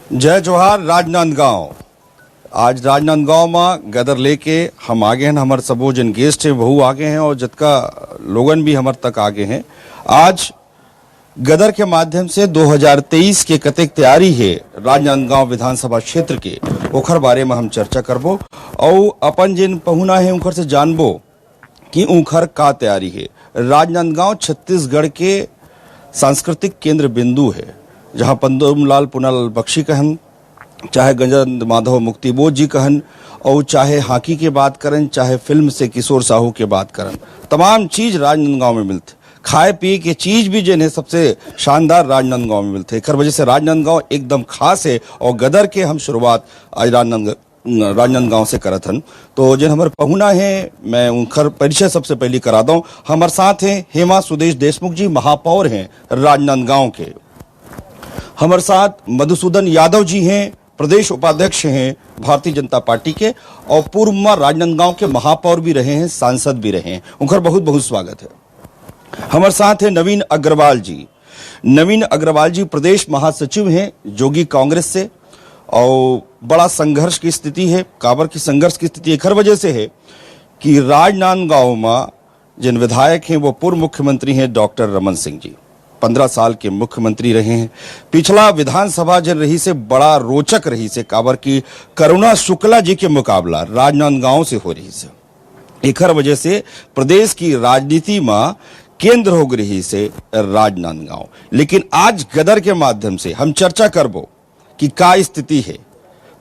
जय जोहार राजनांदगांव। आज राजनांदगांव में गदर लेके हम आगे हैं। हमारे सबो जन गेस्ट हैं वह आगे हैं और जतका लोगन भी हमारे तक आगे हैं। आज गदर के माध्यम से 2023 के कतेक तैयारी है राजनांदगांव विधानसभा क्षेत्र के ओखर बारे में हम चर्चा करबो और अपन जिन पहुना है उनकर से जानबो कि उनकर का तैयारी है। राजनांदगांव छत्तीसगढ़ के सांस्कृतिक केंद्र बिंदु है, जहां पंदोमलाल पुनालाल बख्शी कहन, चाहे गजेंद्र माधव मुक्तिबोध जी कहन, और चाहे हॉकी के बात करन, चाहे फिल्म से किशोर साहू के बात करन, तमाम चीज राजनांदगांव में मिलते। खाए पिए के चीज भी जिन्हें सबसे शानदार राजनांदगांव में मिलते। एक वजह से राजनांदगांव एकदम खास है और गदर के हम शुरुआत आज राजनांदगांव से करत हन। तो जिन हमारे पहुना है मैं उनका परिचय सबसे पहले करा दूं। हमारे साथ हैं हेमा सुदेश देशमुख जी, महापौर हैं राजनांदगांव के। हमारे साथ मधुसूदन यादव जी हैं, प्रदेश उपाध्यक्ष हैं भारतीय जनता पार्टी के और पूर्व में राजनांदगांव के महापौर भी रहे हैं, सांसद भी रहे हैं। उनका बहुत बहुत स्वागत है। हमारे साथ हैं नवीन अग्रवाल जी। नवीन अग्रवाल जी प्रदेश महासचिव हैं जोगी कांग्रेस से और बड़ा संघर्ष की स्थिति है। काबर की संघर्ष की स्थिति एक वजह से है कि राजनांदगांव में जिन विधायक हैं वो पूर्व मुख्यमंत्री हैं डॉक्टर रमन सिंह जी, 15 साल के मुख्यमंत्री रहे हैं। पिछला विधानसभा जन रही से बड़ा रोचक रही से, काबर की करुणा शुक्ला जी के मुकाबला राजनांदगांव से हो रही से। एक वजह से प्रदेश की राजनीति में केंद्र हो रही से राजनांदगांव। लेकिन आज गदर के माध्यम से हम चर्चा करबो कि का स्थिति है।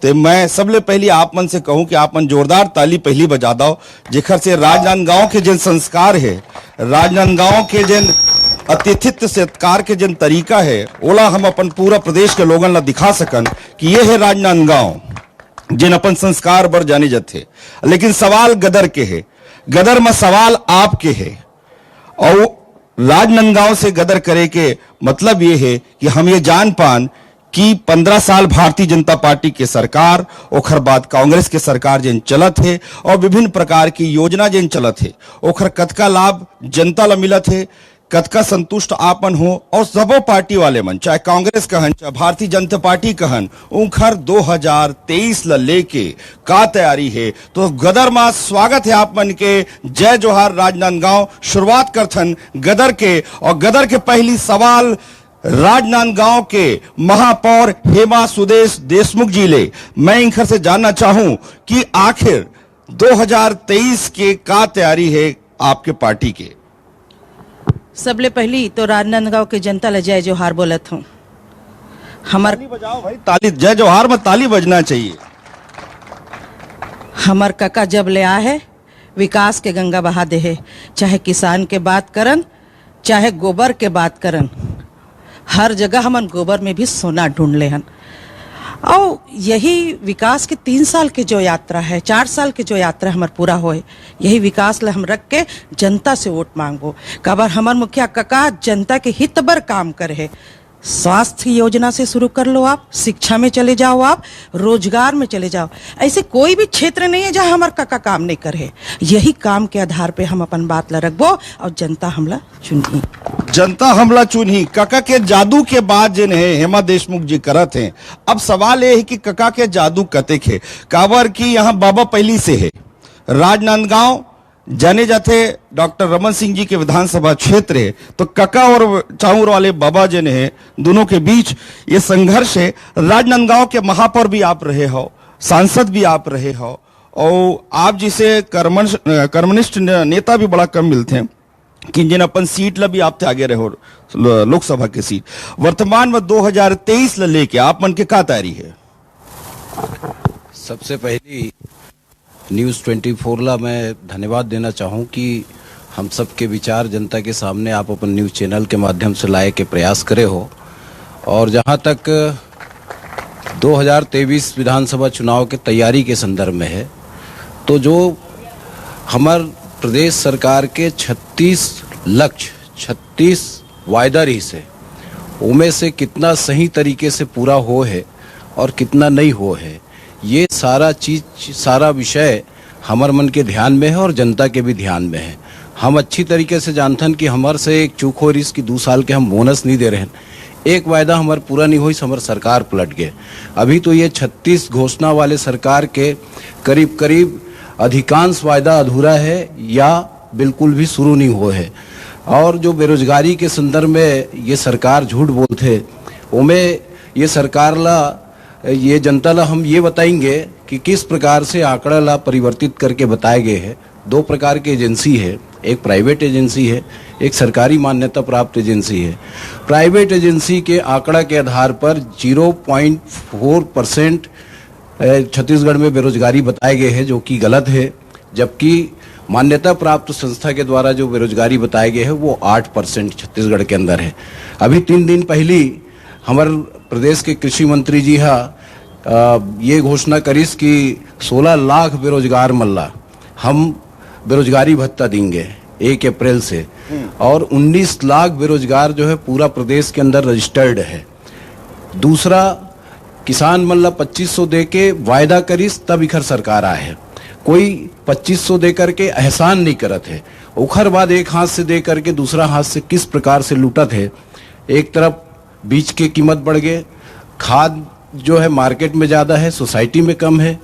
तो मैं सबले पहले आप मन से कहूं कि आप मन जोरदार ताली पहली बजा दो, जेखर से राजनांदगांव के जिन संस्कार है, राजनांदगांव के जिन अतिथित्व सत्कार के जिन तरीका है, ओला हम अपन पूरा प्रदेश के लोगन ला दिखा सकन कि ये है राजनांदगांव जिन अपन संस्कार बर जाने जाते। लेकिन सवाल गदर के है, गदर में सवाल आपके है और राजनांदगांव से गदर करे के मतलब ये है कि हम ये जान पान कि 15 साल भारतीय जनता पार्टी के सरकार, ओखर बाद कांग्रेस के सरकार जिन चलत है और विभिन्न प्रकार की योजना जिन चलत है, ओखर कतका लाभ जनता ला मिलत है, कतका संतुष्ट आपन हो। और सबो पार्टी वाले मन, चाहे कांग्रेस कहन चाहे भारतीय जनता पार्टी कहन, उनखर 2023 ला लेके का तैयारी है। तो गदर में स्वागत है आप मन के। जय जोहार राजनांदगांव। शुरुआत करथन गदर के और गदर के पहली सवाल राजनांदगांव के महापौर हेमा सुदेश देशमुख जी ले। मैं इनखर से जानना चाहूं कि आखिर 2023 के का तैयारी है आपके पार्टी के। सबले पहली तो राजनांदगांव के जनता ला जय जोहार बोलत हूँ। हमार ताली बजाओ भाई, ताली, जय जोहार में ताली बजना चाहिए। हमार काका जब ले आ है विकास के गंगा बहा दे है, चाहे किसान के बात करन चाहे गोबर के बात करन, हर जगह हमन गोबर में भी सोना ढूंढ ले हन। और यही विकास के 3 साल के जो यात्रा है, 4 साल के जो यात्रा हमार पूरा होए, यही विकास ला हम रख के जनता से वोट मांगबो। काबर हमार मुखिया काका जनता के हित बर काम करे है। स्वास्थ्य योजना से शुरू कर लो आप, शिक्षा में चले जाओ आप, रोजगार में चले जाओ। ऐसे कोई भी क्षेत्र नहीं है जहां हमार काका काम नहीं करे। यही काम के आधार पे हम अपन बात ला रखबो और जनता हमला चुनी। जनता हमला चुनी। काका के जादू के बाद जिन है हेमा देशमुख जी करत हैं। अब सवाल ये है कि काका के जादू कतेक है। काबर की यहाँ बाबा पहली से है। राजनांदगांव जाने जाते डॉक्टर रमन सिंह जी के विधानसभा क्षेत्र है, तो काका और चाऊर वाले बाबा जिन है, दोनों के बीच ये संघर्ष है। राजनांदगांव के महापौर भी आप रहे हो, सांसद भी आप रहे हो और आप जिसे कर्मनिष्ठ नेता भी बड़ा कम मिलते हैं कि जिन अपन सीट ला भी आप थे आगे रहो, लोकसभा की सीट। वर्तमान में 2023 ला लेके आप मन के का तैयारी है। सबसे पहली न्यूज़ 24 ला मैं धन्यवाद देना चाहूं कि हम सब के विचार जनता के सामने आप अपन न्यूज़ चैनल के माध्यम से लाए के प्रयास करे हो। और जहां तक 2023 विधानसभा चुनाव के तैयारी के संदर्भ में है, तो जो हमार प्रदेश सरकार के 36 लक्ष्य, 36 वायदा रही से, उनमें से कितना सही तरीके से पूरा हो है और कितना नहीं हो है, ये सारा विषय हमार मन के ध्यान में है और जनता के भी ध्यान में है। हम अच्छी तरीके से जानथन कि हमार से एक चूक हो रही कि 2 साल के हम बोनस नहीं दे रहे हैं। एक वायदा हमार पूरा नहीं हुई, हमार सरकार पलट गए। अभी तो ये 36 घोषणा वाले सरकार के करीब करीब अधिकांश वायदा अधूरा है या बिल्कुल भी शुरू नहीं हुए है। और जो बेरोजगारी के संदर्भ में ये सरकार झूठ बोलते, उनमें ये सरकार ला, ये जनता ला हम ये बताएंगे कि किस प्रकार से आंकड़ा ला परिवर्तित करके बताए गए हैं। दो प्रकार की एजेंसी है, एक प्राइवेट एजेंसी है, एक सरकारी मान्यता प्राप्त एजेंसी है। प्राइवेट एजेंसी के आंकड़ा के आधार पर 0.4% छत्तीसगढ़ में बेरोजगारी बताए गए हैं, जो कि गलत है। जबकि मान्यता प्राप्त संस्था के द्वारा जो बेरोजगारी बताए गए हैं वो 8% छत्तीसगढ़ के अंदर है। अभी 3 दिन पहले हमारे प्रदेश के कृषि मंत्री जी ये घोषणा करीस कि 16 लाख बेरोजगार मल्ला हम बेरोजगारी भत्ता देंगे 1 अप्रैल से, और 19 लाख बेरोजगार जो है पूरा प्रदेश के अंदर रजिस्टर्ड है। दूसरा, किसान मल्ला 2500 दे के वायदा करीस तब इखर सरकार आए है। कोई 2500 दे करके एहसान नहीं करत है, उखर बाद एक हाथ से दे करके दूसरा हाथ से किस प्रकार से लूटत है। एक तरफ बीज की कीमत बढ़ गए, खाद जो है मार्केट में ज्यादा है, सोसाइटी में कम है।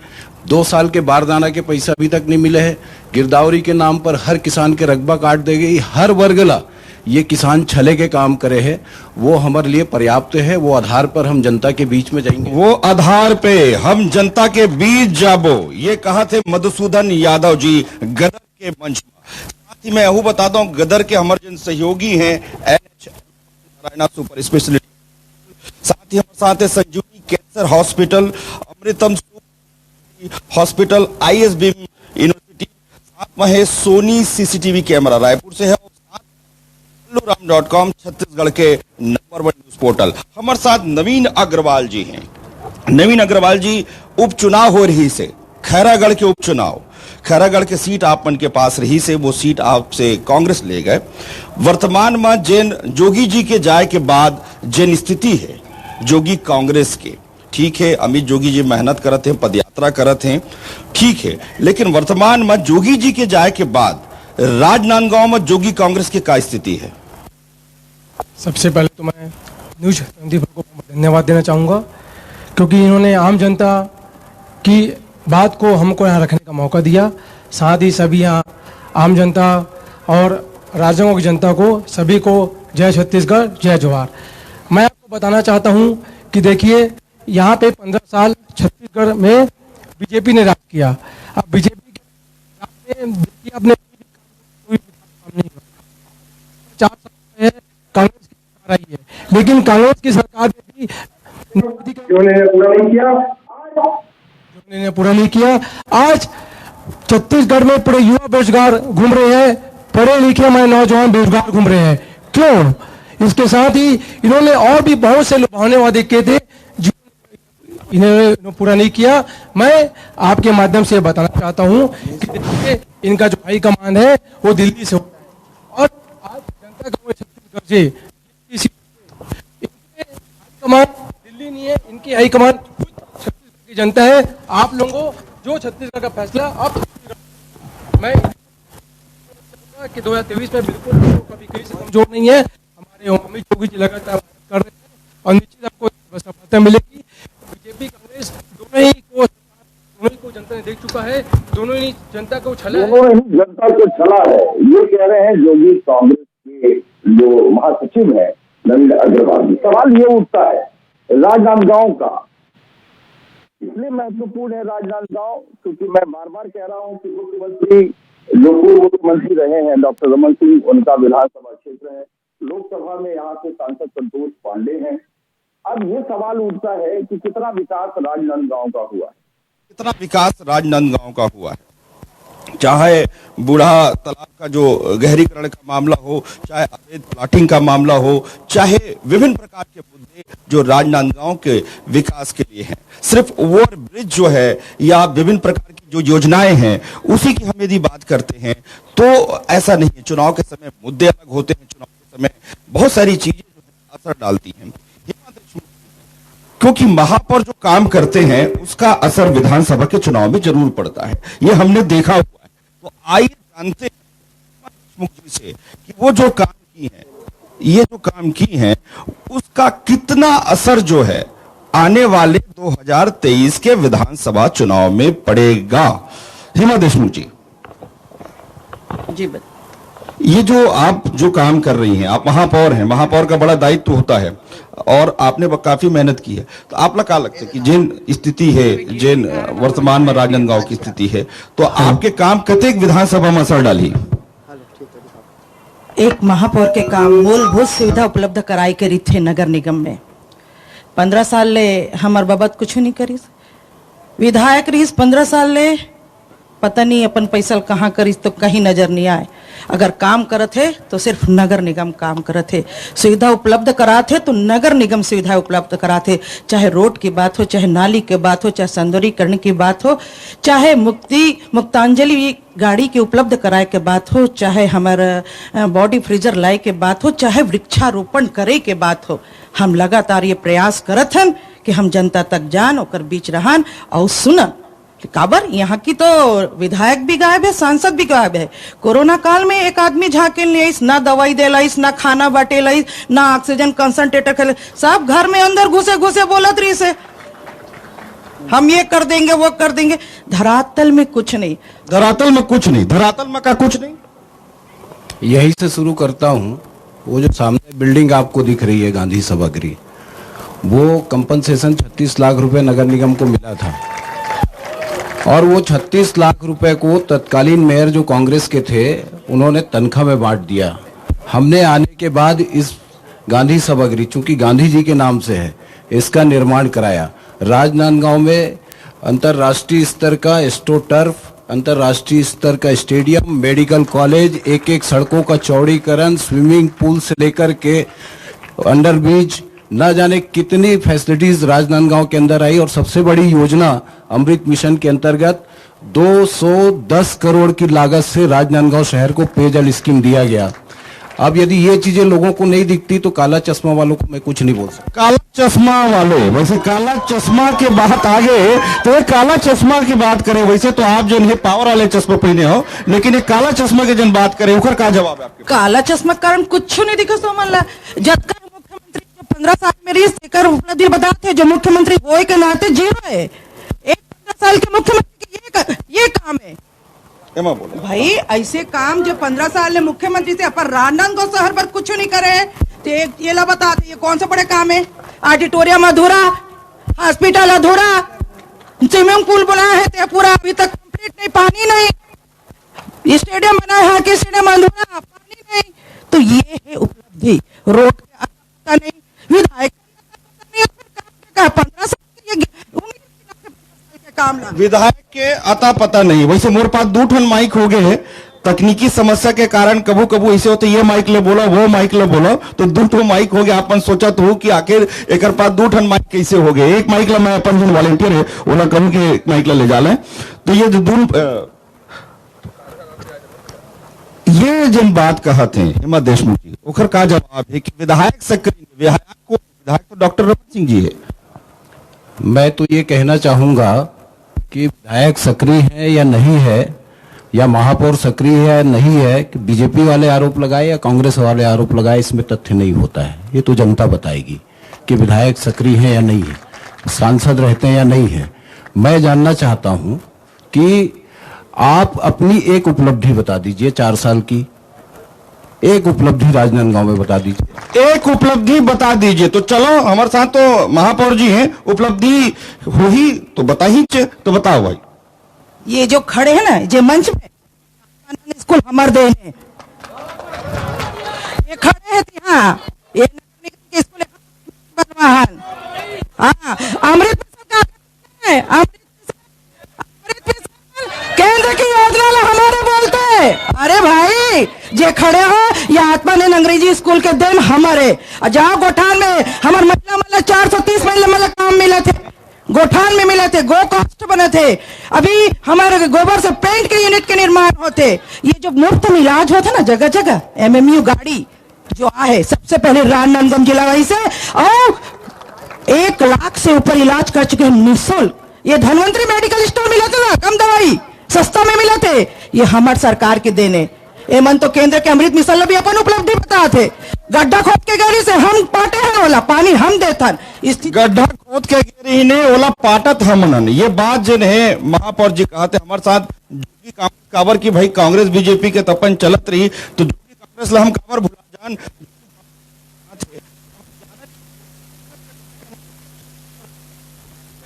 2 साल के बारदाना के पैसा अभी तक नहीं मिले है। गिरदावरी के नाम पर हर किसान के रकबा काट देगी। हर वर्गला ये किसान छले के काम करे है, वो हमारे लिए पर्याप्त है। वो आधार पर हम जनता के बीच में जाएंगे। वो आधार पे हम जनता के बीच जाबो, ये कहा थे मधुसूदन यादव जी गदर के मंच में। साथ ही मैं यहू बताता हूँ, गदर के हमारे जन सहयोगी हैं NH नारायणा सुपर स्पेशलिटी, साथ ही हमारे साथ है संजीवनी कैंसर हॉस्पिटल, अमृतम हॉस्पिटल, ISB यूनिवर्सिटी, साथ में है सोनी CCTV कैमरा रायपुर से है, ram.com छत्तीसगढ़ के नंबर 1 न्यूज पोर्टल। हमारे साथ नवीन अग्रवाल जी हैं। नवीन अग्रवाल जी, उपचुनाव हो रही से खैरागढ़ के उपचुनाव, खैरागढ़ के सीट आपन के पास रही से वो सीट आपसे कांग्रेस ले गए। वर्तमान में जैन जोगी जी के जाए के बाद जैन स्थिति है जोगी कांग्रेस के, ठीक है, अमित जोगी जी मेहनत करते हैं, पदयात्रा करते हैं, ठीक है, लेकिन वर्तमान में जोगी जी के जाए के बाद राजनांदगांव में जोगी कांग्रेस की क्या स्थिति है? सबसे पहले तो मैं न्यूज संदीप को धन्यवाद देना चाहूँगा, क्योंकि इन्होंने आम जनता की बात को हमको यहाँ रखने का मौका दिया। साथ ही सभी यहाँ आम जनता और राज्यों की जनता को सभी को जय छत्तीसगढ़, जय जोहार। मैं आपको बताना चाहता हूँ कि देखिए, यहाँ पे 15 साल छत्तीसगढ़ में बीजेपी ने राज किया। अब बीजेपी के राज में देखिए अपने 4 साल है कांग्रेस की सरकार आई है, लेकिन कांग्रेस की सरकार ने भी पूरा नहीं किया। आज छत्तीसगढ़ में पूरे युवा बेरोजगार घूम रहे हैं, पढ़े लिखे हमारे नौजवान बेरोजगार घूम रहे हैं। क्यों? इसके साथ ही इन्होंने और भी बहुत से लुभावने वादे किए थे जो इन्होंने पूरा नहीं किया। मैं आपके माध्यम से बताना चाहता हूं कि देखिए, इनका जो हाई कमान है वो दिल्ली से होता है, और आज जनता का छत्तीसगढ़ से इनके हाई कमान दिल्ली नहीं है, इनकी हाई कमान खुद छत्तीसगढ़ की जनता है। आप लोगों को जो छत्तीसगढ़ का फैसला आप, मैं कि 2023 में बिल्कुल कभी कहीं से कमजोर नहीं है। हमारे अमित जोगी जी लगातार कर रहे हैं और निश्चित आपको सफलता मिलेगी। बीजेपी कांग्रेस दोनों को जनता ने देख चुका है, दोनों ही जनता को छला है, जनता को छला है, ये कह रहे हैं जोगी कांग्रेस के जो महासचिव है नवीन अग्रवाल। सवाल ये उठता है राजनांदगांव का, इसलिए महत्वपूर्ण है राजनांदगांव क्योंकि मैं बार बार कह रहा हूं कि मुख्यमंत्री जो पूर्व मुख्यमंत्री रहे हैं डॉक्टर रमन सिंह, उनका विधानसभा क्षेत्र है। लोकसभा में यहाँ से सांसद संतोष पांडे हैं। अब ये सवाल उठता है कि कितना विकास राजनांदगांव का हुआ है, कितना विकास राजनांदगांव का हुआ है। चाहे बूढ़ा तालाब का जो गहरीकरण का मामला हो, चाहे अवैध प्लाटिंग का मामला हो, चाहे विभिन्न प्रकार के मुद्दे जो राजनांदगांव के विकास के लिए हैं। सिर्फ ओवर ब्रिज जो है या विभिन्न प्रकार की जो योजनाएं हैं उसी की हम यदि बात करते हैं तो ऐसा नहीं है। चुनाव के समय मुद्दे अलग होते हैं, चुनाव के समय बहुत सारी चीजें जो है असर डालती हैं, क्योंकि महापौर जो काम करते हैं उसका असर विधानसभा के चुनाव में जरूर पड़ता है, ये हमने देखा हुआ है। तो आइए जानते हैं देशमुख जी से कि वो जो काम की है, ये जो काम की हैं उसका कितना असर जो है आने वाले 2023 के विधानसभा चुनाव में पड़ेगा? हेमा देशमुख जी, जी ये जो आप जो काम कर रही हैं, आप महापौर हैं, महापौर का बड़ा दायित्व होता है और आपने काफी मेहनत की है, तो आपला क्या लगता है कि जिन स्थिति है, जिन वर्तमान में राजनांदगांव की स्थिति है, तो आपके काम कतेक विधानसभा में असर डाली? एक महापौर के काम मूलभूत सुविधा उपलब्ध कराई के रीत थे नगर निगम में। 15 साल ले हमार बाबत कुछ नहीं करीस, विधायक रहीस 15 साल ले, पता नहीं अपन पैसा कहाँ करीस तो कहीं नजर नहीं आए। अगर काम करत है तो सिर्फ नगर निगम काम करत है, सुविधा उपलब्ध कराते तो नगर निगम सुविधा उपलब्ध कराते, चाहे रोड की बात हो, चाहे नाली की बात हो, चाहे सौंदर्यीकरण की बात हो, चाहे मुक्तांजलि गाड़ी के उपलब्ध कराए के बात हो, चाहे हमारे बॉडी फ्रीजर लाए के बात हो, चाहे वृक्षारोपण करे के बात हो। हम लगातार ये प्रयास करत हन कि हम जनता तक जान, ओकर बीच रहन और सुनन। काबर यहाँ की तो विधायक भी गायब है, सांसद भी गायब है। कोरोना काल में एक आदमी झाके ले ना दवाई देलाइस, ना खाना बाटेलाइस, ना ऑक्सीजन कंसंट्रेटर खेले, सब घर में अंदर घुसे घुसे बोलत रही से हम ये कर देंगे, वो कर देंगे। धरातल में कुछ नहीं, धरातल में कुछ नहीं, धरातल में का कुछ नहीं। यही से शुरू करता हूं। वो जो सामने बिल्डिंग आपको दिख रही है गांधी सभागृह, वो कंपनसेशन 36 लाख रुपए नगर निगम को मिला था और वो 36 लाख रुपए को तत्कालीन मेयर जो कांग्रेस के थे उन्होंने तनख्वाह में बांट दिया। हमने आने के बाद इस गांधी सभागृह, चूंकि गांधी जी के नाम से है, इसका निर्माण कराया। राजनांदगांव में अंतर्राष्ट्रीय स्तर का एस्ट्रोटर्फ, अंतर्राष्ट्रीय स्तर का स्टेडियम, मेडिकल कॉलेज, एक एक सड़कों का चौड़ीकरण, स्विमिंग पूल से लेकर के अंडरब्रिज, न जाने कितनी फैसिलिटीज राजनांदगांव के अंदर आई। और सबसे बड़ी योजना अमृत मिशन के अंतर्गत 210 करोड़ की लागत से राजनांदगांव शहर को पेयजल स्कीम दिया गया। अब यदि ये चीजें लोगों को नहीं दिखती तो काला चश्मा वालों को मैं कुछ नहीं बोल सकता। काला चश्मा वाले, वैसे काला चश्मा के बात आगे तो एक काला चश्मा की बात करें, वैसे तो आप जो है पावर वाले चश्मा पहने हो, लेकिन एक काला चश्मा के जन बात करें, उकर का जवाब है आपके? काला चश्मा कारण कुछ नहीं दिखा सोमन जब 15 साल में रीस देकर उपलब्धि बताते जो मुख्यमंत्री होए के नाते जीरो है। एक 15 साल के मुख्यमंत्री की ये काम है भाई। ऐसे काम जो 15 साल में मुख्यमंत्री से अपन राजनांदगांव शहर पर कुछ नहीं करे तो ये ला बताते ये कौन सा बड़े काम है? ऑडिटोरियम अधूरा, हॉस्पिटल अधूरा, स्विमिंग पूल बना है तो पूरा अभी तक कंप्लीट नहीं, पानी नहीं, स्टेडियम बना है हॉकी स्टेडियम अधूरा, पानी नहीं। तो ये है उपलब्धि, रोड का नहीं, विधायक 15 साल के काम लगा। विधायक के अता पता नहीं। वैसे मोर पास 2 ठन माइक हो गए, तकनीकी समस्या के कारण कबू कबू ऐसे होते, ये माइक ले बोलो, वो माइक ले बोलो, तो 2 ठो माइक हो गया। अपन सोचत हो कि आखिर एक पास 2 ठन माइक कैसे हो गए? एक माइक ला मैं अपन जो वॉलंटियर है उन्हें कहूँ कि एक माइक ला ले जा लें। तो ये जो ये जिन बात कहा थे हेमा देशमुख जी, ओखर का जवाब है कि विधायक सक्रिय, विधायक तो डॉक्टर रमन सिंह जी है। मैं तो ये कहना चाहूंगा कि विधायक सक्रिय है या नहीं है, या महापौर सक्रिय है या नहीं है, कि बीजेपी वाले आरोप लगाए या कांग्रेस वाले आरोप लगाए, इसमें तथ्य नहीं होता है। ये तो जनता बताएगी कि विधायक सक्रिय है या नहीं है, सांसद रहते हैं या नहीं है। मैं जानना चाहता हूं कि आप अपनी एक उपलब्धि बता दीजिए, 4 साल की एक उपलब्धि राजनांदगांव में बता दीजिए। एक उपलब्धि बता दीजिए। तो चलो हमारे साथ तो महापौर जी हैं, उपलब्धि हो ही तो बता ही, तो बताओ भाई। ये जो खड़े हैं ना जे मंच पे, स्कूल हमार दे हैं, ये खड़े हैं यहाँ, ये स्कूल बनवाहन, हाँ, अमृत केंद्र की योजना हमारे बोलते हैं। अरे भाई जे खड़े हो, ये आत्मानंद अंग्रेजी स्कूल के दिन हमारे जहाँ गोठान में हमारे महिला मतलब 430 महिला मतलब काम मिले थे, गोठान में मिले थे, गो कास्ट बने थे। अभी हमारे गोबर से पेंट के यूनिट के निर्माण होते। ये जो मुफ्त में इलाज होता ना जगह जगह, MMU गाड़ी जो आए सबसे पहले राजनांदगांव जिला वही से, और 1 लाख से ऊपर इलाज कर चुके हैं निःशुल्क। ये धनवंतरी मेडिकल स्टोर मिला था ना, कम दवाई सस्ता में मिला थे, ये हमारे सरकार के देने। एमन तो केंद्र के अमृत मिशन भी अपन उपलब्धि बता थे, गड्ढा खोद के गाड़ी से हम पाटे हैं होला, पानी हम देथन। गड्ढा खोद के गिरी ने ओला पाटत हमनन, ये बात जिन है महापौर जी कहते हमारे साथ जोगी कांवर की भाई कांग्रेस बीजेपी के तपन चलत रही तो जोगी कांग्रेस ला हम कांवर भुला जान।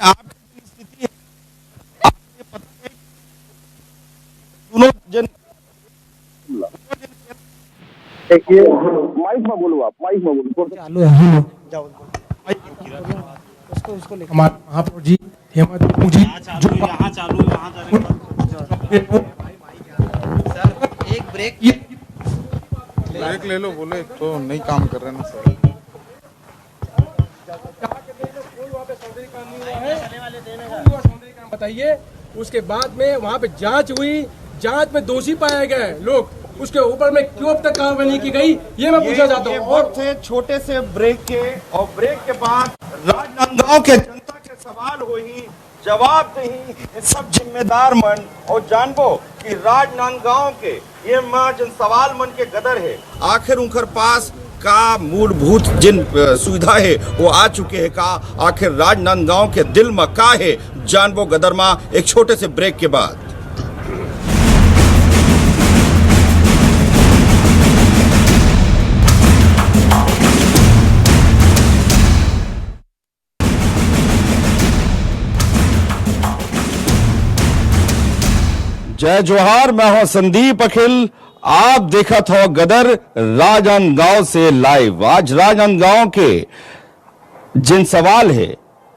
आपकी स्थिति है, आपको पता है दोनों जन देखिए माइक में बोलो, आप माइक में बोलो। चालू है हमारे महापौर जी हेमंत देशमुख जी जो एक ब्रेक ब्रेक ले लो, बोले तो नहीं काम कर रहे ना सर। बताइए, उसके बाद में वहाँ पे जांच हुई, जांच में दोषी पाए गए लोग, उसके ऊपर में क्यों अब तक कार्रवाई नहीं की गई, ये मैं पूछना चाहता हूँ। और थे छोटे से ब्रेक के, और ब्रेक के बाद राजनांदगांव के जनता के सवाल हुई, जवाब नहीं, ये सब जिम्मेदार मन और जानबो कि राजनांदगांव के ये मां जन सवाल मन के गदर है, आखिर उनकर पास का मूलभूत जिन सुविधा है वो आ चुके हैं का, आखिर राजनांदगांव के दिल में का है, जानबो गदर मां एक छोटे से ब्रेक के बाद। जय जोहार, मैं हूं संदीप अखिल, आप देखा था गदर राजनांदगांव से लाइव। आज राजनांदगांव के जिन सवाल है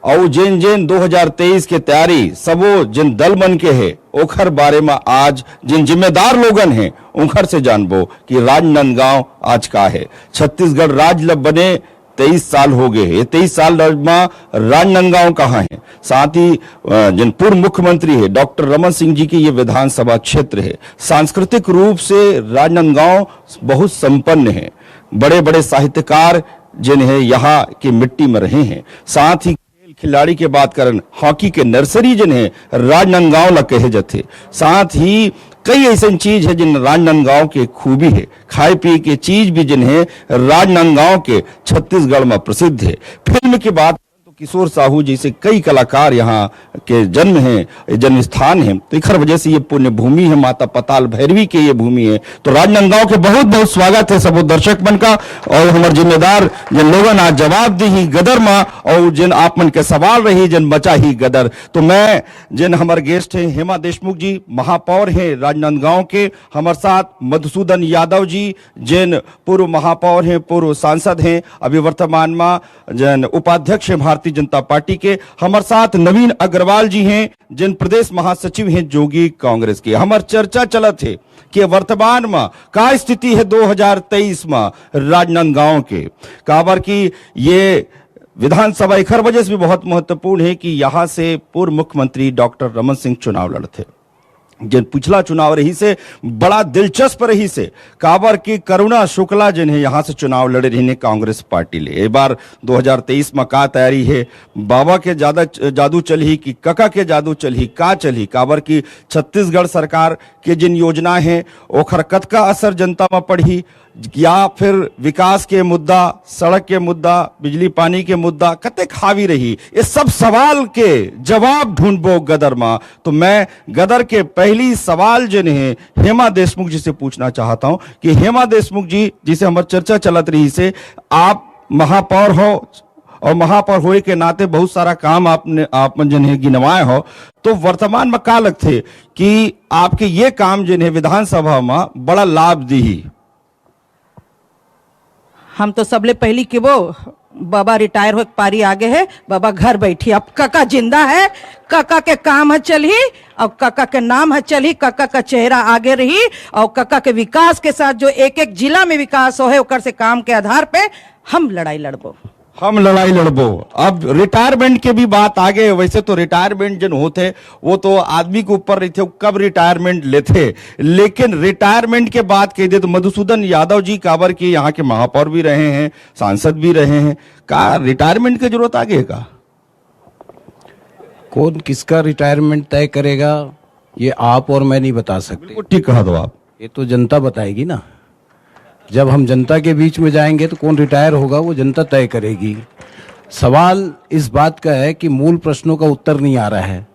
और जिन जिन 2023 के तैयारी सबो जिन दल मन के है ओखर बारे में आज जिन जिम्मेदार लोगन हैं उनखर से जानबो कि राजनांदगांव आज का है। छत्तीसगढ़ राज्य बने 23 साल हो गए हैं, 23 साल में राजनांदगांव कहाँ है। साथ ही जिन पूर्व मुख्यमंत्री है डॉक्टर रमन सिंह जी की ये विधानसभा क्षेत्र है। सांस्कृतिक रूप से राजनांदगांव बहुत संपन्न है, बड़े बड़े साहित्यकार जिन्हें यहाँ की मिट्टी में रहे हैं। साथ ही खेल खिलाड़ी के बात करन, हॉकी के नर्सरी जिन्हें राजनांदगांव ला कहे जाते। साथ ही कई ऐसी चीज है जिन राजनांदगांव के खूबी है, खाए पी के चीज भी जिन्हें राजनांदगांव के छत्तीसगढ़ में प्रसिद्ध है। फिल्म की बात तो किशोर साहू जैसे कई कलाकार यहाँ के जन्म है, जन्म स्थान है, तो इखर वजह से ये पुण्य भूमि है, माता पताल भैरवी के ये भूमि है। तो राजनांदगांव के बहुत बहुत स्वागत है सब दर्शक मन का, और हमारे जिम्मेदार जिन लोगन आज जवाब दी ही गदर माँ और जिन आप मन के सवाल रही जिन बचा ही गदर। तो मैं जिन हमारे गेस्ट हैं हेमा देशमुख जी महापौर हैं राजनांदगांव के, हमारे साथ मधुसूदन यादव जी जिन पूर्व महापौर हैं, पूर्व सांसद हैं, अभी वर्तमान में जिन उपाध्यक्ष हैं भारतीय जनता पार्टी के। हमारे साथ नवीन अग्रवाल जी हैं जिन प्रदेश महासचिव हैं जोगी कांग्रेस के। हमार चर्चा चलत है कि वर्तमान में का स्थिति है 2023 में राजनांदगांव के, काबर की ये विधानसभा इखर वजह से भी बहुत महत्वपूर्ण है कि यहां से पूर्व मुख्यमंत्री डॉक्टर रमन सिंह चुनाव लड़ते। जिन पिछला चुनाव रही से बड़ा दिलचस्प रही से, काबर की करुणा शुक्ला जिन्हें यहां से चुनाव लड़े रही ने कांग्रेस पार्टी ले। एक बार 2023 में का तैयारी है, बाबा के ज्यादा जादू चली कि कका के जादू चली का चली, काबर की छत्तीसगढ़ सरकार के जिन योजना है ओखर कतका असर जनता में पड़ी, या फिर विकास के मुद्दा, सड़क के मुद्दा, बिजली पानी के मुद्दा कतेक हावी रही, ये सब सवाल के जवाब ढूंढबो गदर मां। तो मैं गदर के पहली सवाल जिन्हें हेमा देशमुख जी से पूछना चाहता हूं कि हेमा देशमुख जी जिसे हमारी चर्चा चलत रही से, आप महापौर हो और महापौर होए के नाते बहुत सारा काम आप जिन्हें गिनवाए हो, तो वर्तमान में का लगते कि आपके ये काम जिन्हें विधानसभा में बड़ा लाभ दी। हम तो सबले पहली कि वो बाबा रिटायर हो पारी आगे है, बाबा घर बैठी, अब काका जिंदा है, काका के काम है चली, और काका के नाम है चली, काका का चेहरा आगे रही, और काका के विकास के साथ जो एक एक जिला में विकास हो है ओकर से काम के आधार पे हम लड़ाई लड़बो। अब रिटायरमेंट के भी बात आ गए। वैसे तो रिटायरमेंट जिन होते वो तो आदमी के ऊपर रहते, कब रिटायरमेंट लेते, लेकिन रिटायरमेंट के बात कह दे तो मधुसूदन यादव जी काबर के यहाँ के महापौर भी रहे हैं, सांसद भी रहे हैं, का रिटायरमेंट की जरूरत आ गई का? कौन किसका रिटायरमेंट तय करेगा ये आप और मैं नहीं बता सकते। ठीक कहा दो आप, ये तो जनता बताएगी ना। जब हम जनता के बीच में जाएंगे तो कौन रिटायर होगा वो जनता तय करेगी। सवाल इस बात का है कि मूल प्रश्नों का उत्तर नहीं आ रहा है।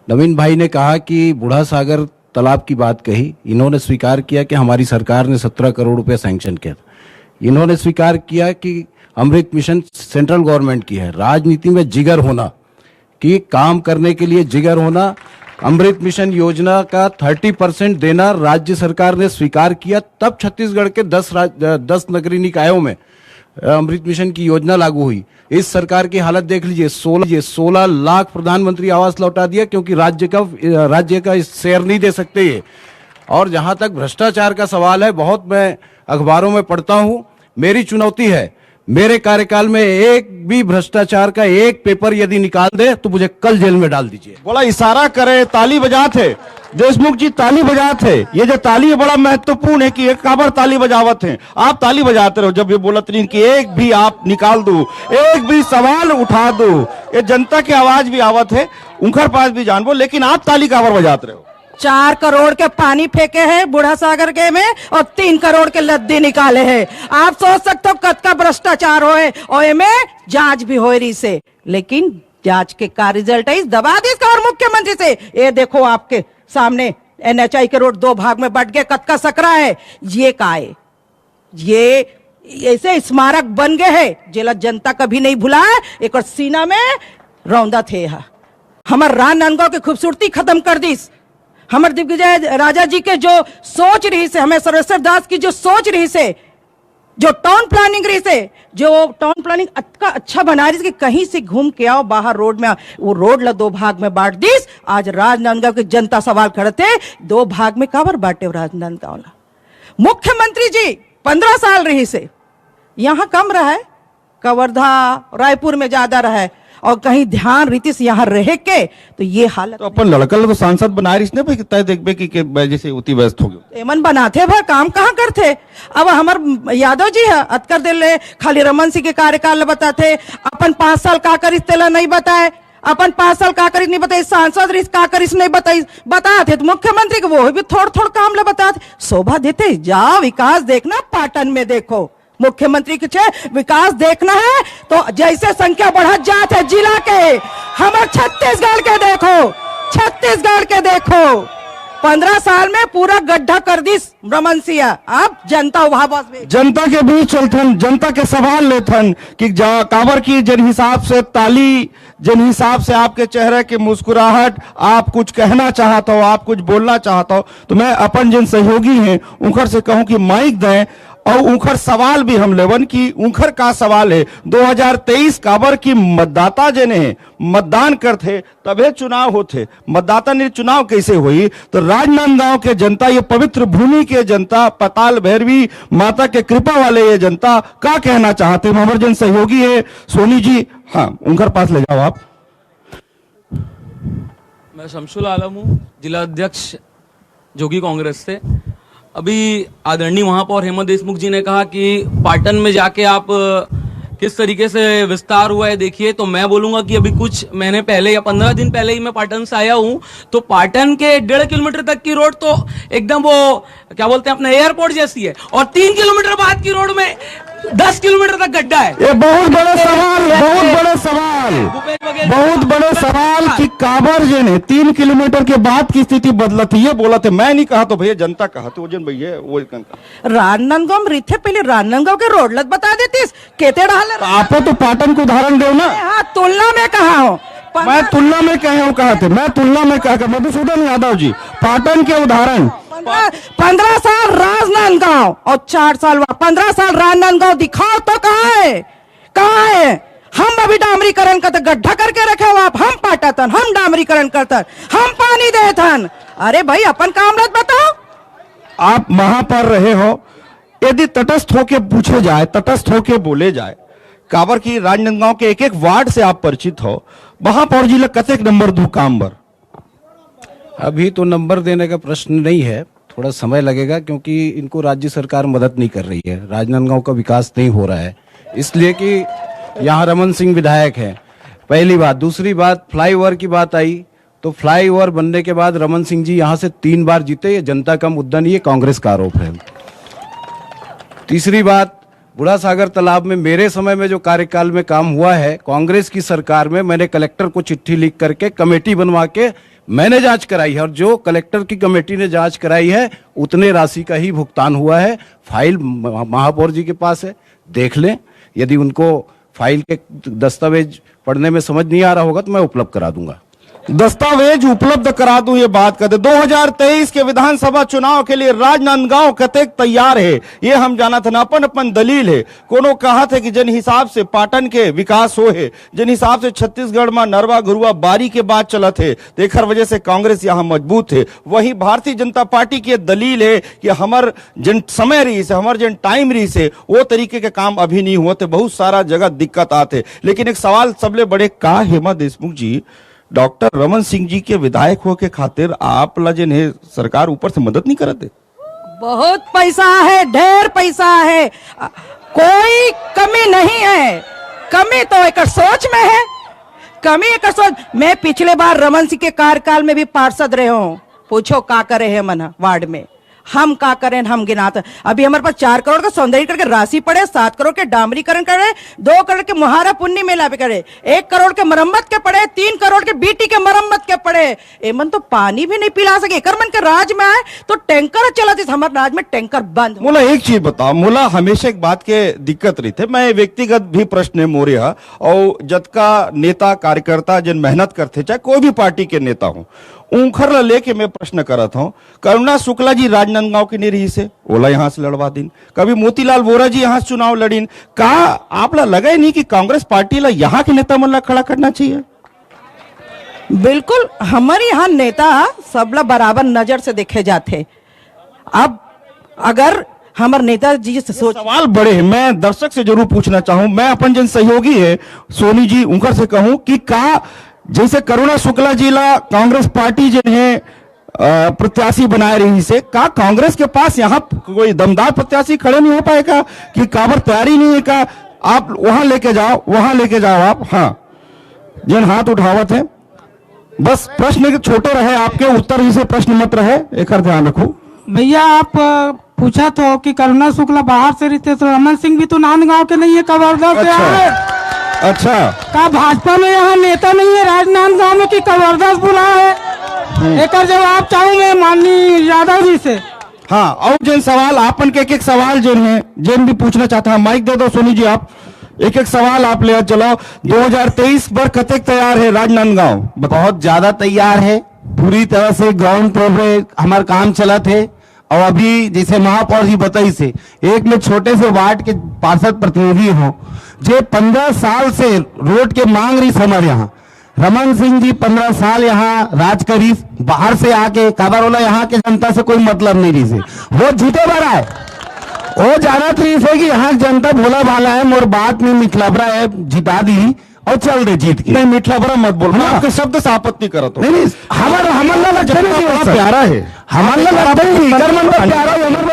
नवीन भाई ने कहा कि बूढ़ा सागर तालाब की बात कही, इन्होंने स्वीकार किया कि हमारी सरकार ने 17 करोड़ रुपए सैंक्शन किया। इन्होंने स्वीकार किया कि अमृत मिशन सेंट्रल गवर्नमेंट की है। राजनीति में जिगर होना, कि काम करने के लिए जिगर होना, अमृत मिशन योजना का 30% देना राज्य सरकार ने स्वीकार किया, तब छत्तीसगढ़ के 10 नगरीय निकायों में अमृत मिशन की योजना लागू हुई। इस सरकार की हालत देख लीजिए, 16 लाख प्रधानमंत्री आवास लौटा दिया, क्योंकि राज्य का शेयर नहीं दे सकते ये। और जहां तक भ्रष्टाचार का सवाल है, बहुत मैं अखबारों में पढ़ता हूं, मेरी चुनौती है, मेरे कार्यकाल में एक भी भ्रष्टाचार का एक पेपर यदि निकाल दे तो मुझे कल जेल में डाल दीजिए। बड़ा इशारा करे, ताली बजाते देशमुख जी, ताली बजाते। ये जो ताली है बड़ा महत्वपूर्ण है कि एक काबर ताली बजावत है। आप ताली बजाते रहो जब ये बोलत नहीं कि एक भी आप निकाल दो, एक भी सवाल उठा दो। ये जनता की आवाज भी आवत है, उनकर पास भी जानबो, लेकिन आप ताली काबर बजाते रहो। 4 करोड़ के पानी फेंके हैं बूढ़ा सागर के में और 3 करोड़ के लद्दी निकाले हैं। आप सोच सकते हो कद का भ्रष्टाचार होए और में जांच भी हो रही से, लेकिन जांच के का रिजल्ट है दबा दी और मुख्यमंत्री से। ये देखो आपके सामने NHI के रोड 2 भाग में बट गए, कद का सकरा है। ये का है, ये ऐसे स्मारक बन गए हैं जेला जनता कभी नहीं भुला है। एक और सीना में रौंदा थे हमार राजनांदगांव की खूबसूरती खत्म कर दी। हमारे दिग्विजय राजा जी के जो सोच रही से, हमें सर्वेश्वर दास की जो सोच रही से, जो टाउन प्लानिंग रही से, जो टाउन प्लानिंग का अच्छा बना रही कि कहीं से घूम के आओ बाहर रोड में, वो रोड ला 2 भाग में बांट दी। आज राजनांदगांव की जनता सवाल करते 2 भाग में काबर बांटे राजनांदगांव ला। मुख्यमंत्री जी 15 साल रही से, यहां कम रहा है, कवर्धा रायपुर में ज्यादा रहा है, और कहीं ध्यान रीति से यहाँ रह के तो ये हालत। तो अपन लड़कल तो सांसद बनाए रही ने तय देखबे कि जैसे उती व्यस्त हो गए एमन बनाते भर काम कहाँ करते। अब हमार यादव जी है अतकर दिल खाली रमन सिंह के कार्यकाल बताते, अपन 5 साल का करिस तेला नहीं बताए, अपन 5 साल का करिस नहीं बताई, सांसद रिस का करिस नहीं बताई, बताते तो मुख्यमंत्री को वो भी थोड़ काम ले बताते। शोभा देते जाओ, विकास देखना पाटन में देखो, मुख्यमंत्री के विकास देखना है तो जैसे संख्या बढ़त जात है जिला के, हमारे छत्तीसगढ़ के देखो, छत्तीसगढ़ के देखो 15 साल में पूरा गड्ढा कर दी रमन सिंह। आप जनता उभाबस में जनता के बीच चलथन, जनता के सवाल लेथन कि काबर की जिन हिसाब से ताली, जिन हिसाब से आपके चेहरे की मुस्कुराहट, आप कुछ कहना चाहता हो, आप कुछ बोलना चाहता हो, तो मैं अपन जिन सहयोगी हैं उनकर से कहूं कि माइक दें और उनकर सवाल भी हम लेवन की उनकर का सवाल है। 2023 काबर की मतदाता जने मतदान करते तबे चुनाव होते, मतदाता ने चुनाव कैसे हुई। तो राजनांदगांव के जनता, ये पवित्र भूमि के जनता, पताल भैरवी माता के कृपा वाले ये जनता का कहना चाहते। हमारे जन सहयोगी है सोनी जी, हाँ उनकर पास ले जाओ आप। मैं शमशुल आलम हूँ, जिला अध्यक्ष जोगी कांग्रेस से। अभी आदरणीय महापौर हेमंत देशमुख जी ने कहा कि पाटन में जाके आप किस तरीके से विस्तार हुआ है देखिए, तो मैं बोलूंगा कि अभी कुछ महीने पहले या 15 दिन पहले ही मैं पाटन से आया हूं, तो पाटन के 1.5 किलोमीटर तक की रोड तो एकदम वो क्या बोलते हैं अपने एयरपोर्ट जैसी है, और 3 किलोमीटर बाद की रोड में 10 किलोमीटर तक गड्ढा है। ये बहुत बड़े सवाल, बहुत बड़े सवाल, बहुत बड़े सवाल कि काबर जे ने 3 किलोमीटर के बाद की स्थिति बदलत है। ये बोला थे, मैं नहीं कहा तो भैया जनता कहा तो जन भैया वो राजनांदगांव में रिथे पहले राजनांदगांव के रोड लग बता देतीस केते डाल। आप तो पाटन को उदाहरण दो ना। हाँ तुलना में कहा हूँ, मैं तुलना में कहे हूँ, कहा थे मैं तुलना में कहा, मधुसूदन यादव जी पाटन के उदाहरण। 15 साल राजनांदगांव और 4 साल 15 साल राजनांदगांव दिखाओ तो कहाँ है, कहाँ है। हम अभी डामरीकरण करते, गड्ढा करके रखे हो आप, हम पाटन, हम डामरीकरण करते, हम पानी देथन। अरे भाई अपन काम रत बताओ। आप वहां पर रहे हो, यदि तटस्थ होके पूछे जाए, तटस्थ होके बोले जाए, काबर की राजनांदगांव के एक वार्ड से आप परिचित हो, वहां पर जिला कतेक नंबर दू काम बर। अभी तो नंबर देने का प्रश्न नहीं है, थोड़ा समय लगेगा, क्योंकि इनको राज्य सरकार मदद नहीं कर रही है, राजनांदगांव का विकास नहीं हो रहा है, इसलिए कि यहाँ रमन सिंह विधायक हैं, पहली बात। दूसरी बात, फ्लाईओवर की बात आई, तो फ्लाईओवर बनने के बाद रमन सिंह जी यहाँ से 3 बार जीते। ये जनता का मुद्दा नहीं है, कांग्रेस का आरोप है। तीसरी बात, बूढ़ा सागर तालाब में मेरे समय में जो कार्यकाल में काम हुआ है, कांग्रेस की सरकार में मैंने कलेक्टर को चिट्ठी लिख करके कमेटी बनवा के मैंने जांच कराई है, और जो कलेक्टर की कमेटी ने जांच कराई है उतने राशि का ही भुगतान हुआ है। फाइल महापौर जी के पास है, देख लें। यदि उनको फाइल के दस्तावेज पढ़ने में समझ नहीं आ रहा होगा तो मैं उपलब्ध करा दूंगा। दस्तावेज उपलब्ध करा दूं, ये बात कहते। 2023 के विधानसभा चुनाव के लिए राजनांदगांव कतेक तैयार है, ये हम जानत हन। अपन अपन दलील है। कोनो कहा थे कि जिन हिसाब से पाटन के विकास हो है, जिन हिसाब से छत्तीसगढ़ में नरवा गुरुआ बारी के बाद चलत है, तेखर वजह से कांग्रेस यहाँ मजबूत है। वही भारतीय जनता पार्टी की दलील है कि हमार जिन समय रही से, हमार जिन टाइम रही से, वो तरीके के काम अभी नहीं हुए, बहुत सारा जगह दिक्कत आते। लेकिन एक सवाल सबले बड़े का हेमा देशमुख जी, डॉक्टर रमन सिंह जी के विधायक हो के खातिर आप लजन है सरकार ऊपर से मदद नहीं करते? बहुत पैसा है, ढेर पैसा है, कोई कमी नहीं है। कमी तो एक सोच में है, कमी एक सोच। मैं पिछले बार रमन सिंह के कार्यकाल में भी पार्षद रहे हूँ, पूछो का करे है मन वार्ड में, हम का करें, हम गिनाते। अभी हमारे पास 4 करोड़ का सौंदर्यीकरण के राशि पड़े, 7 करोड़ के डामरीकरण करे, 2 करोड़ के मुहारा पुण्य मेला पे करे, 1 करोड़ के मरम्मत के पड़े, 3 करोड़ के बीटी के मरम्मत के पड़े। एमन तो पानी भी नहीं पिला सके। कर मन के राज में आए तो टैंकर चला, हमारे राज में टैंकर बंद। मोला एक चीज बताओ, मोला हमेशा एक बात के दिक्कत रही थे, मैं व्यक्तिगत भी प्रश्न है मोरे हा, और जतका नेता कार्यकर्ता जिन मेहनत करते, चाहे कोई भी पार्टी के नेता हो, उनखर ला लेके मैं प्रश्न करत हूं। करुणा शुक्ला जी राजनांदगांव के नहीं रही से, ओला यहां से लड़वा दिन। कभी मोतीलाल वोरा जी यहां से चुनाव लड़ीन। का आप ला लगे नहीं कि कांग्रेस पार्टी ला यहाँ के नेता मन ला खड़ा करना चाहिए? बिल्कुल, हमारे यहाँ नेता सबला बराबर नजर से देखे जाते। अब अगर हमारे नेताजी से सोच, सवाल बड़े हैं, मैं दर्शक से जरूर पूछना चाहूं। मैं अपन जन सहयोगी है सोनी जी, उनकर से कहूं कि का जैसे करुणा शुक्ला जी ला कांग्रेस पार्टी जिन्हें प्रत्याशी बनाए रही से, का कांग्रेस के पास यहाँ कोई दमदार प्रत्याशी खड़े नहीं हो पाएगा कि काबर तैयारी नहीं है? का आप वहां लेके जाओ, वहां लेके जाओ आप। हाँ, जिन हाथ उठावत है, बस प्रश्न छोटे रहे आपके, उत्तर ही से प्रश्न मत रहे, एक ध्यान रखो। भैया आप पूछा तो कि करुणा शुक्ला बाहर से रहते, तो रमन सिंह भी तो नांदगांव के नहीं है, कवर्धा से है। अच्छा, का भाजपा में यहाँ नेता नहीं है राजनांदगांव में कि कवर्धा से बुला है? एक जवाब चाहूंगे माननीय यादव जी से। हाँ, और जिन सवाल आपन के एक सवाल जिन है, जिन भी पूछना चाहता है, माइक दे दो सोनी जी, आप एक सवाल आप ले चलो। 2023 पर कतेक तैयार है राजनांदगांव? बहुत ज्यादा तैयार है, पूरी तरह से ग्राउंड पे हमारा काम चला थे। और अभी जैसे महापौर जी बताई से, एक में छोटे से वार्ड के पार्षद प्रतिनिधि हो, जो 15 साल से रोड के मांग रही हमारे यहाँ। रमन सिंह जी 15 साल यहाँ राज करी, बाहर से आके काबारोला यहाँ के जनता से कोई मतलब नहीं रही से, वो झूठे भरा है। वो जानत रही से कि यहाँ जनता भोला भाला है, मोर बात में मिठलाबरा है, जिता दी और चल दे जीत के। नहीं, मिठलाबरा मत बोल, मैं आपके शब्द से आपत्ति करत हूं। नहीं, हमारा प्यारा है, हमारा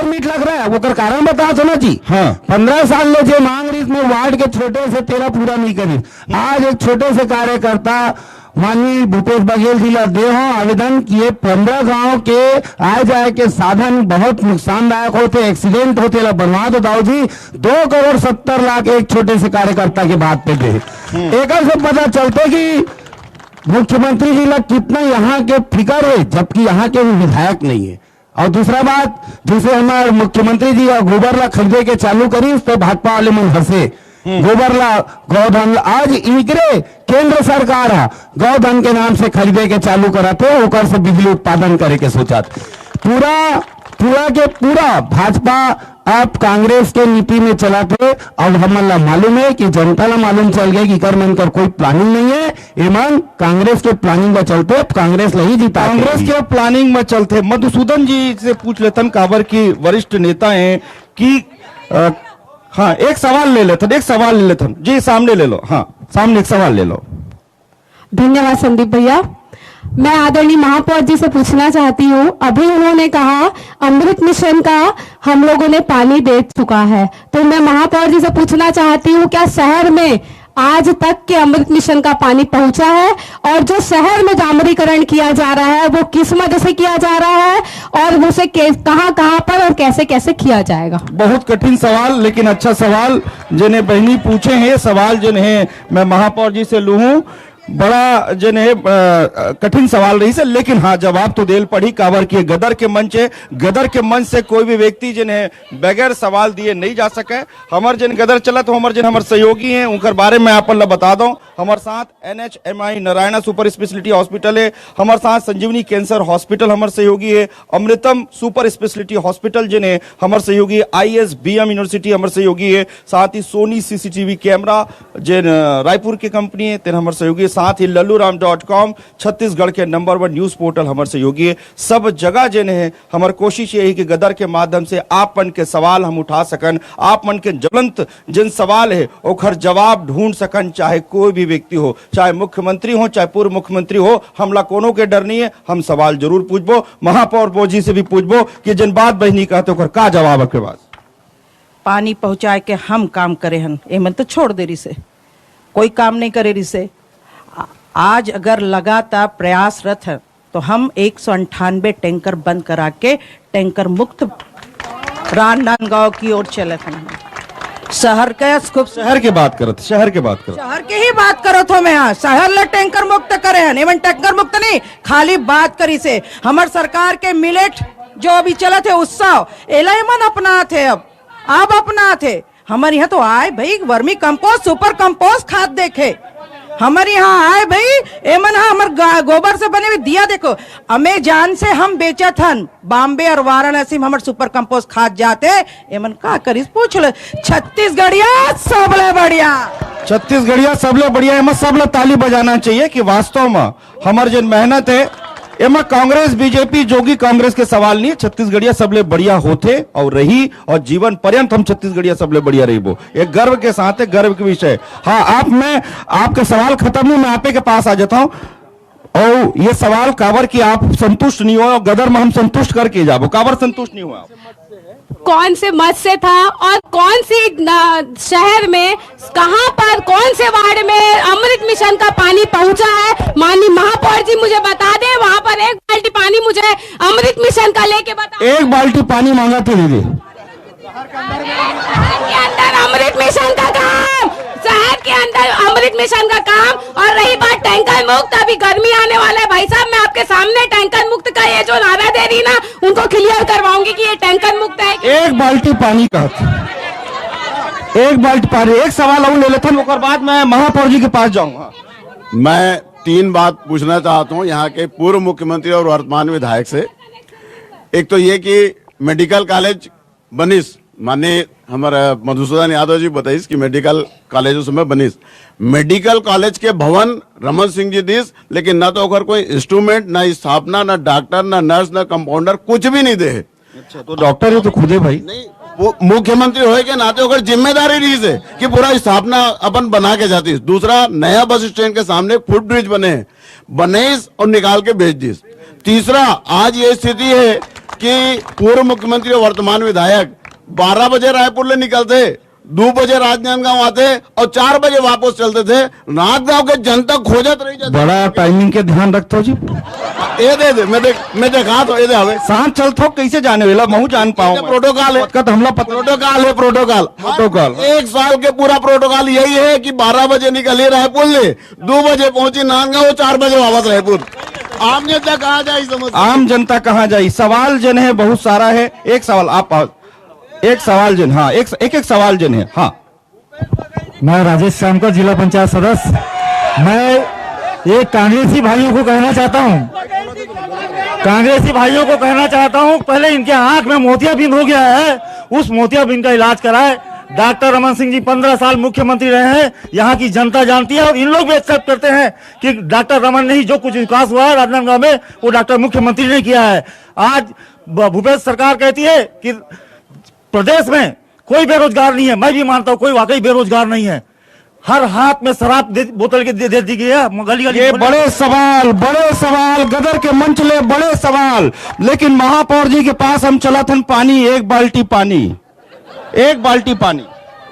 मीठ लग रहा है, वो कर कारण बता दो ना जी। हाँ, 15 साल में जो मांग रही इसमें वार्ड के छोटे से तेरा पूरा नहीं करी। आज एक छोटे से कार्यकर्ता माननीय भूपेश बघेल जी ला दे हो आवेदन किए, 15 गांव के आए जाए के साधन बहुत नुकसानदायक होते, एक्सीडेंट होते, ला बनवा दो दाऊ जी। 2 करोड़ 70 लाख एक छोटे से कार्यकर्ता के बात पे दे। एक से पता चलते कि मुख्यमंत्री जी ला कितना यहाँ के फिकर है, जबकि यहाँ के विधायक नहीं है। और दूसरा बात, जिसे हमारे मुख्यमंत्री जी गोबर ला खरीदे के चालू करी, उस पर भाजपा वाले मन हंसे। गोबर ला गौधन आज इनकरे केंद्र सरकार है गौधन के नाम से खरीदे के चालू कराते, ओकर से बिजली उत्पादन करे के सोचत। पूरा भाजपा आप कांग्रेस के नीति में चलाते। अब हमला मालूम है कि जनता ला मालूम चल गया कि कर मन कर कोई प्लानिंग नहीं है, ईमान कांग्रेस के प्लानिंग में चलते, कांग्रेस नहीं जीता। कांग्रेस के प्लानिंग में चलते। मधुसूदन जी से पूछ लेतन, काबर की वरिष्ठ नेता हैं कि हाँ, एक सवाल ले लेथन जी, सामने ले लो। हाँ, सामने एक सवाल ले लो। धन्यवाद संदीप भैया। मैं आदरणीय महापौर जी से पूछना चाहती हूँ, अभी उन्होंने कहा अमृत मिशन का हम लोगों ने पानी दे चुका है, तो मैं महापौर जी से पूछना चाहती हूँ, क्या शहर में आज तक के अमृत मिशन का पानी पहुंचा है, और जो शहर में डामरीकरण किया जा रहा है वो किस वजह से किया जा रहा है, और उसे कहां कहां पर और कैसे कैसे किया जाएगा? बहुत कठिन सवाल, लेकिन अच्छा सवाल जिन्हें बहनी पूछे हैं। सवाल जिन्हें मैं महापौर जी से लूं, बड़ा जिन्हें कठिन सवाल रही से, लेकिन हाँ जवाब तो देल पड़ी। कावर की गदर के मंच है, गदर के मंच से कोई भी व्यक्ति जिन्हें बगैर सवाल दिए नहीं जा सके। हमार जिन गदर चलत हो, हमार सहयोगी हैं, उनकर बारे में आप बता दूं। हमारे साथ NHMI Narayana super speciality hospital है, हमारे साथ संजीवनी कैंसर हॉस्पिटल हमारे सहयोगी है, अमृतम सुपर स्पेशलिटी हॉस्पिटल जिन्हें हमारे सहयोगी, ISBM यूनिवर्सिटी हमारे सहयोगी है, साथ ही सोनी CCTV कैमरा जिन रायपुर की कंपनी है तेन हमारे सहयोगी, साथ ही लल्लूराम.com छत्तीसगढ़ के नंबर 1 न्यूज पोर्टल हमारे सहयोगी है। सब जगह जिन्हें हमारी कोशिश यही कि गदर के माध्यम से आप मन के सवाल हम उठा सकन, आप मन के ज्वलंत जिन सवाल है ओखर जवाब ढूंढ सकन, चाहे कोई भी व्यक्ति हो, चाहे मुख्यमंत्री हो, चाहे पूर्व मुख्यमंत्री हो। हमला कोनो के डर नहीं है, हम सवाल जरूर पूछबो। महापौर बोजी से भी पूछबो कि जिन बात बहनी कहते ओकर का जवाब आपके पास? पानी पहुंचाए के हम काम करे हन, एमन तो छोड़ दे रही से, कोई काम नहीं करे रही से। आज अगर लगातार प्रयासरत है तो हम 198 टैंकर बंद करा के टैंकर मुक्त राजनांदगांव की ओर चले थे। शहर के खूब शहर के बात करत, शहर के बात करत, शहर की ही बात करो तो मैं, हाँ शहर ले टैंकर मुक्त करे हैं, एवं टैंकर मुक्त नहीं, खाली बात करी से। हमार सरकार के मिलेट जो अभी चला थे उत्सव एला मन अपना थे, अब अपना थे। हमारे यहाँ तो आए भाई वर्मी कंपोस्ट सुपर कंपोस्ट खाद देखे, हमारे यहाँ आए भाई एमन हाँ हमारे गोबर से बने हुए दिया देखो। अमेजान से हम बेचा थन, बॉम्बे और वाराणसी में हमारे सुपर कंपोस्ट खाद जाते, एमन का करीस पूछ ले। छत्तीसगढ़िया सबले बढ़िया, छत्तीसगढ़िया सबले बढ़िया। एमा सबले ताली बजाना चाहिए कि वास्तव में हमार जिन मेहनत है एमा कांग्रेस बीजेपी जोगी कांग्रेस के सवाल नहीं है। छत्तीसगढ़िया सबले बढ़िया होते और रही, और जीवन पर्यंत हम छत्तीसगढ़िया सबले बढ़िया रही। वो एक गर्व के साथ है, गर्व के विषय। हाँ आप, मैं आपके सवाल खत्म नहीं, मैं आपे के पास आ जाता हूँ। और ये सवाल कावर की आप संतुष्ट नहीं हो, गदर में हम संतुष्ट करके जाबो, कावर संतुष्ट नहीं हुआ। कौन से मत से था और कौन सी शहर में कहां पर कौन से वार्ड में अमृत मिशन का पानी पहुंचा है? माननीय महापौर जी मुझे बता दें, वहां पर एक बाल्टी पानी मुझे अमृत मिशन का लेके बता। एक बाल्टी पानी मांगा थे दीदी, के अंदर अमृत मिशन का काम, शहर के अंदर अमृत मिशन का काम। और रही बात टैंकर मुक्त, अभी गर्मी आने वाला है भाई साहब, मैं आपके सामने टैंकर मुक्त का ये जो नारा दे रही ना उनको क्लियर करवाऊंगी कि ये टैंकर मुक्त है। एक बाल्टी पानी का, एक बाल्टी पानी। एक सवाल और ले लेते हैं, उसके बाद मैं महापौर जी के पास जाऊंगा। मैं 3 बात पूछना चाहता हूं यहाँ के पूर्व मुख्यमंत्री और वर्तमान विधायक से। एक तो ये कि मेडिकल कॉलेज बनिस, माने हमारा मधुसूदन यादव जी बताइस कि मेडिकल कॉलेज उस समय बनिस, मेडिकल कॉलेज के भवन रमन सिंह जी दिस, लेकिन ना तो ओकर कोई इंस्ट्रूमेंट, ना स्थापना, ना डॉक्टर, ना नर्स, ना कंपाउंडर, कुछ भी नहीं दे। अच्छा तो डॉक्टर है तो खुदे भाई नहीं, वो मुख्यमंत्री होए के नाते ओकर जिम्मेदारी रही है कि पूरा स्थापना अपन बना के जाती। दूसरा, नया बस स्टैंड के सामने फुट ब्रिज बने और निकाल के भेज दी। तीसरा, आज ये स्थिति है कि पूर्व मुख्यमंत्री और वर्तमान विधायक 12 बजे रायपुर ले निकलते, 2 बजे राजनांदगांव आते और 4 बजे वापस चलते थे। राजनांदगांव के जनता खोजत रही जाती। बड़ा टाइमिंग के ध्यान रखते हो जी। ये दे मैं देखा तो ये दे हवे सांस चलते हो, कैसे जाने वाला मैं जान पाऊँ। प्रोटोकॉल है, हमला प्रोटोकॉल है, प्रोटोकॉल 1 साल के पूरा प्रोटोकॉल यही है कि 12 बजे निकली रायपुर ले, 2 बजे पहुंची नांदगांव, 4 बजे वापस रायपुर। आम जनता कहाँ जाए? आम जनता कहाँ जाए? सवाल जन है बहुत सारा है। एक सवाल आप, एक सवाल जन, हाँ एक सवाल जन है। हाँ मैं राजेश शामकर, जिला पंचायत सदस्य। मैं ये कांग्रेसी भाइयों को कहना चाहता हूँ, पहले इनके आंख में मोतियाबिंद हो गया है, उस मोतियाबिंद का इलाज कराए। डॉक्टर रमन सिंह जी 15 साल मुख्यमंत्री रहे हैं, यहाँ की जनता जानती है और इन लोग भी एक्सेप्ट करते हैं कि डॉक्टर रमन ने ही जो कुछ विकास हुआ है राजनांदगांव में वो डॉक्टर मुख्यमंत्री ने किया है। आज भूपेश सरकार कहती है कि प्रदेश में कोई बेरोजगार नहीं है, मैं भी मानता हूं कोई वाकई बेरोजगार नहीं है। हर हाथ में शराब बोतल के दे दी गई है, गली ये बड़े सवाल गदर के मंच ले, बड़े सवाल। लेकिन महापौर जी के पास हम चला था पानी, एक बाल्टी पानी,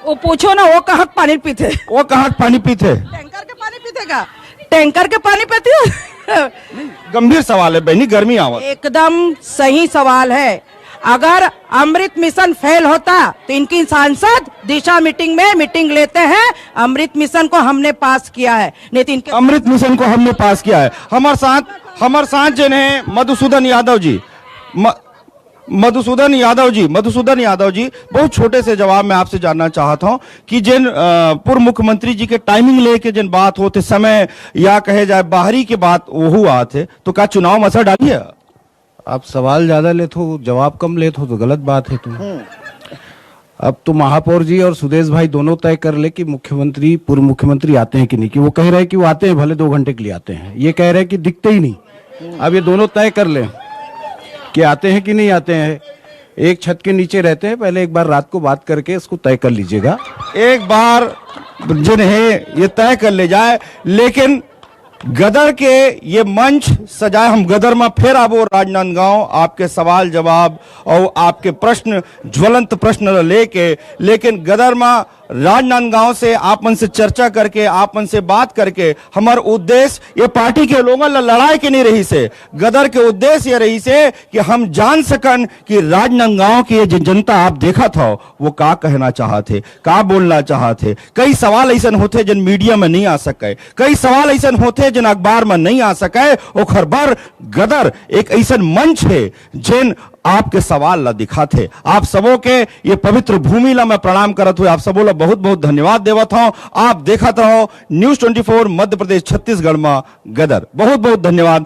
वो पूछो ना, वो कहाँ पानी पीते, वो कहाँ पानी पीते? टैंकर के पानी पीतेगा, टैंकर के पानी पीती हो? गंभीर सवाल है बहनी, गर्मी आवत। एकदम सही सवाल है। अगर अमृत मिशन फेल होता तो इनकी सांसद दिशा मीटिंग लेते हैं, अमृत मिशन को हमने पास किया है, नहीं तो इनके अमृत मिशन को हमने पास किया है। हमारे साथ जिन्हें मधुसूदन यादव जी, मधुसूदन यादव जी, बहुत छोटे से जवाब मैं आपसे जानना चाहता हूं कि जिन पूर्व मुख्यमंत्री जी के टाइमिंग लेके जिन बात होते समय या कहे जाए बाहरी की बात वो हुआ थे, तो क्या चुनाव में असर डाली है? आप सवाल ज्यादा लेते हो, जवाब कम लेते हो तो गलत बात है। तुम अब तो महापौर जी और सुदेश भाई दोनों तय कर ले कि मुख्यमंत्री पूर्व मुख्यमंत्री आते हैं कि नहीं, कि वो कह रहे हैं कि वो आते हैं, भले 2 घंटे के लिए आते हैं, ये कह रहे हैं कि दिखते ही नहीं। अब ये दोनों तय कर ले कि आते हैं कि नहीं आते हैं। एक छत के नीचे रहते हैं, पहले एक बार रात को बात करके इसको तय कर लीजिएगा। एक बार जिन्हें ये तय कर ले जाए, लेकिन गदर के ये मंच सजाए, हम गदर में फिर आबो राजनांदगांव आपके सवाल जवाब और आपके प्रश्न, ज्वलंत प्रश्न लेके, लेकिन गदर में राजनांदगांव से आपन से चर्चा करके, आपन से बात करके, हमार उद्देश्य ये पार्टी के लोगों ला लड़ाई के नहीं रही से, गदर के उद्देश्य ये रही से कि हम जान सकन कि राजनांदगांव की ये जनता आप देखा था वो का कहना चाहते, का बोलना चाहते। कई सवाल ऐसा होते जिन मीडिया में नहीं आ सके, कई सवाल ऐसा होते जिन अखबार में नहीं आ सके। ओखर बार गदर एक ऐसा मंच है जिन आपके सवाल ला दिखाते। आप सबों के ये पवित्र भूमि ला मैं प्रणाम करत हुए आप सबों ला बहुत बहुत धन्यवाद देवत हूं। आप देखत रहो News 24 मध्य प्रदेश छत्तीसगढ़ में गदर। बहुत बहुत धन्यवाद।